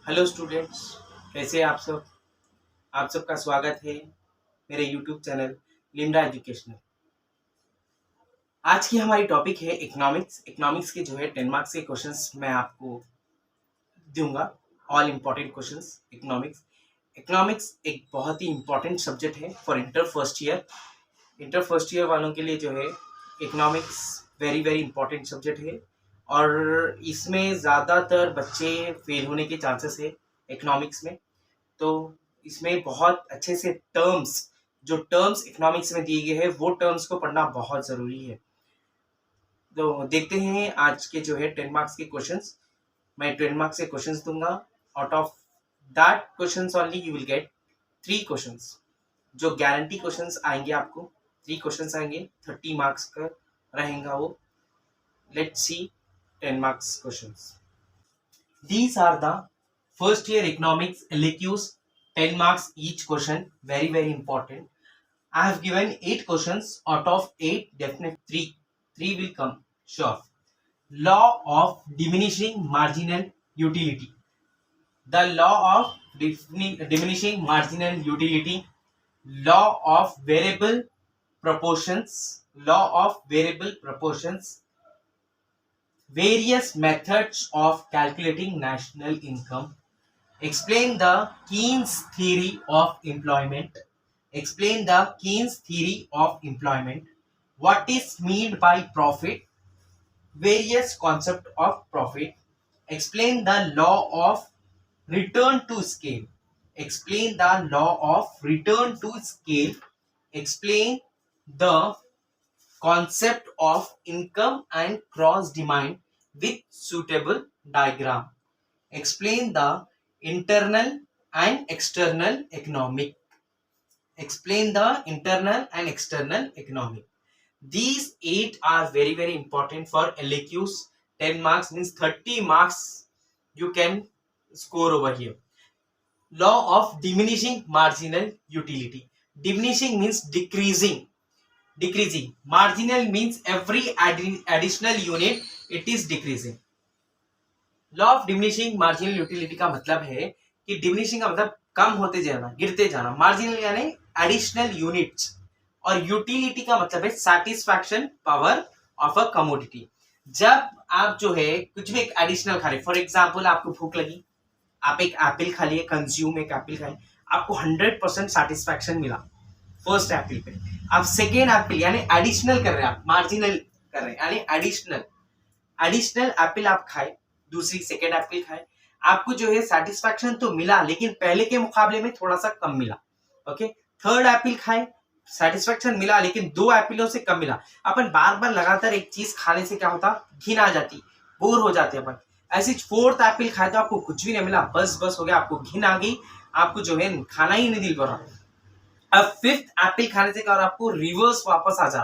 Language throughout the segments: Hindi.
हेलो स्टूडेंट्स, कैसे हैं आप सब। आप सबका स्वागत है मेरे यूट्यूब चैनल लिम्डा एजुकेशनल। आज की हमारी टॉपिक है इकोनॉमिक्स। इकोनॉमिक्स के जो है 10 मार्क्स के क्वेश्चंस मैं आपको दूंगा। All important questions economics. Economics एक बहुत ही इम्पोर्टेंट सब्जेक्ट है for inter first year. Inter first year वालों के लिए जो है economics very very important subject है और इसमें ज़्यादातर बच्चे फेल होने के चांसेस है इकोनॉमिक्स में। तो इसमें बहुत अच्छे से जो टर्म्स इकोनॉमिक्स में दिए गए हैं वो टर्म्स को पढ़ना बहुत ज़रूरी है। तो देखते हैं आज के जो है 10 मार्क्स के क्वेश्चंस। मैं 10 मार्क्स के क्वेश्चंस दूंगा। Out of that questions only you will get 3 questions. जो गारंटी क्वेश्चंस आएंगे आपको 3 क्वेश्चंस आएंगे, 30 मार्क्स का रहेगा वो। Let's see 10 marks questions. These are the first year economics LQs, 10 marks each question, very very important. I have given 8 questions. Out of 8, definitely 3 will come sure. Law of diminishing marginal utility. The law of diminishing marginal utility. Law of variable proportions. Law of variable proportions. Various methods of calculating national income. Explain the Keynes theory of employment. Explain the Keynes theory of employment. What is meant by profit? Various concept of profit. Explain the law of return to scale. Explain the law of return to scale. Explain the concept of income and cross demand with suitable diagram. Explain the internal and external economic. Explain the internal and external economic. These 8 are very very important for LAQs. 10 marks means 30 marks you can score over here. Law of diminishing marginal utility. Diminishing means decreasing. Marginal means every additional unit it is decreasing. Law of diminishing marginal utility का मतलब है कि डिमिनिशिंग का मतलब कम होते जाना, गिरते जाना। मार्जिनल यानी एडिशनल यूनिट्स और यूटिलिटी का मतलब है satisfaction power of a commodity. जब आप जो है कुछ भी एक एडिशनल खा रहे, फॉर एग्जाम्पल आपको भूख लगी, आप एक एप्पल खा लिए, कंज्यूम एक एप्पल खाए, आपको 100% सेटिस्फैक्शन मिला फर्स्ट एप्पल पे। आप सेकेंड एप्पल यानी एडिशनल कर रहे हैं, आप मार्जिनल कर रहे हैं यानी एडिशनल एप्पल आप खाए, दूसरी सेकेंड एप्पल खाए, आपको जो है सेटिस्फैक्शन तो मिला लेकिन पहले के मुकाबले में थोड़ा सा कम मिला। ओके, थर्ड एप्पल खाए, सेटिस्फैक्शन मिला लेकिन 2 एप्पलों से कम मिला। अपन बार बार लगातार एक चीज खाने से क्या होता, घिन आ जाती, बोर हो जाते अपन। ऐसे फोर्थ एप्पल खाए तो आपको कुछ भी नहीं मिला, बस हो गया, आपको घिन आ गई, आपको जो है खाना ही नहीं दिल कर रहा। अब फिफ्थ एप्पल खाने से क्या, आपको रिवर्स वापस आ जा,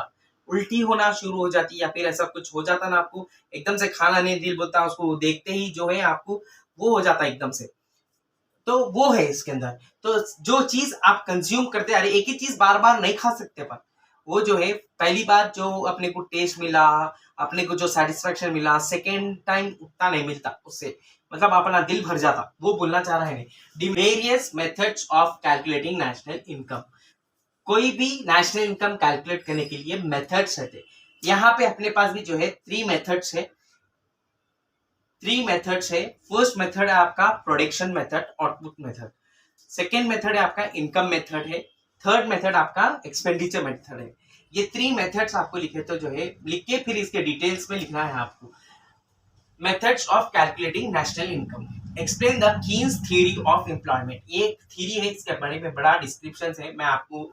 उल्टी होना शुरू हो जाती या फिर ऐसा कुछ हो जाता ना, आपको एकदम से खाना नहीं दिल बोलता, उसको देखते ही जो है आपको वो हो जाता एकदम से। तो वो है इसके अंदर। तो जो चीज आप कंज्यूम करते आ रहे, एक ही चीज बार बार नहीं खा सकते पर वो जो है पहली बार जो अपने को टेस्ट मिला, अपने को जो सेटिस्फेक्शन मिला, सेकेंड टाइम उतना नहीं मिलता उससे, मतलब अपना दिल भर जाता, वो बोलना चाह रहा है। The various methods of calculating national income. कोई भी नेशनल इनकम कैलकुलेट करने के लिए मेथड्स रहते। यहाँ पे अपने पास भी जो है 3 मेथड्स है। फर्स्ट मेथड है आपका production method, output method. Second method है आपका इनकम मेथड है। थर्ड मेथड आपका एक्सपेंडिचर मेथड है। ये 3 मेथड्स आपको लिखे तो जो है लिख के फिर इसके डिटेल्स में लिखना है आपको। Methods of calculating national income. Explain the Keynes theory of employment. ये थ्योरी है, इसके बड़े में बड़ा डिस्क्रिप्शन है, मैं आपको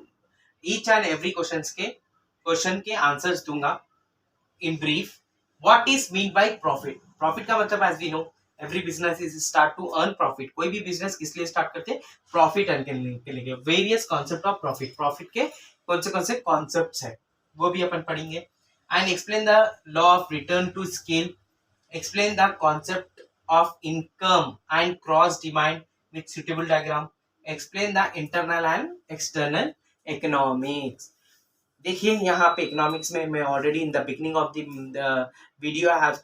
ईच एंड एवरी क्वेश्चन के आंसर्स दूंगा in brief. What is mean by profit? Profit का मतलब as we know every business is start to earn profit. कोई भी बिजनेस किस लिए स्टार्ट करते हैं? प्रॉफिट अर्न करने के लिए। Various concept of profit, profit के कौन से कॉन्सेप्ट्स है वो भी अपन पढ़ेंगे। And explain the law of return to scale. Explain the concept of income and cross demand with suitable diagram. Explain the internal and external economics. देखिए यहाँ पे इकोनॉमिक्स में मैं already in the beginning of the video I have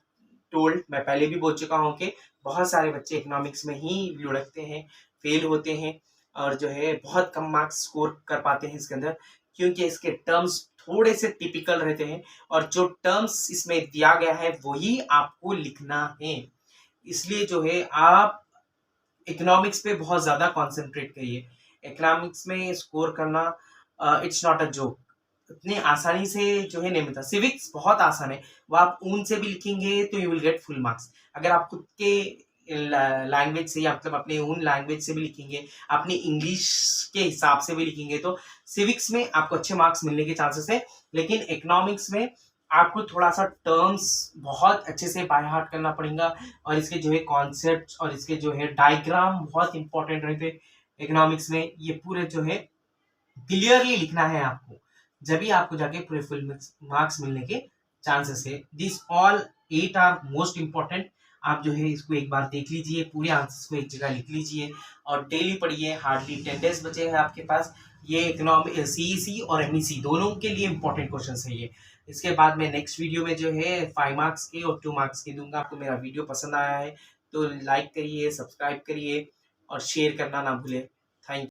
told, मैं पहले भी बोल चुका हूँ कि बहुत सारे बच्चे इकोनॉमिक्स में ही लुढ़कते हैं, फेल होते हैं और जो है बहुत कम मार्क्स स्कोर कर पाते हैं इसके अंदर, क्योंकि इसके टर्म्स थोड़े से टिपिकल रहते हैं और जो टर्म्स इसमें दिया गया है वही आपको लिखना है। इसलिए जो है आप इकोनॉमिक्स पे बहुत ज़्यादा कॉन्सेंट्रेट करिए। इकोनॉमिक्स में स्कोर करना इट्स नॉट अ जोक, इतनी आसानी से जो है नहीं मिलता। सिविक्स बहुत आसान है, वो आप ऊन से भी लिखेंगे तो you will get full marks. अगर आप खुद के लैंग्वेज से या मतलब अपने ओन लैंग्वेज से भी लिखेंगे, अपनी इंग्लिश के हिसाब से भी लिखेंगे तो सिविक्स में आपको अच्छे मार्क्स मिलने के चांसेस है। लेकिन इकोनॉमिक्स में आपको थोड़ा सा टर्म्स बहुत अच्छे से बाय हार्ट करना पड़ेगा और इसके जो है कॉन्सेप्ट और इसके जो है डायग्राम बहुत इंपॉर्टेंट रहते इकोनॉमिक्स में। ये पूरे जो है क्लियरली लिखना है आपको, जब भी आपको जाके पूरे फुल मार्क्स मिलने के चांसेस है। This all 8 are most important. आप जो है इसको एक बार देख लीजिए, पूरे आंसर्स को एक जगह लिख लीजिए और डेली पढ़िए। हार्डली 10 डेज बचे हैं आपके पास। ये इकोनॉमिक सीईसी और एमईसी दोनों के लिए इंपॉर्टेंट क्वेश्चन है ये। इसके बाद मैं नेक्स्ट वीडियो में जो है 5 मार्क्स के और 2 मार्क्स के दूंगा। आपको मेरा वीडियो पसंद आया है तो लाइक करिए, सब्सक्राइब करिए और शेयर करना ना भूलें। थैंक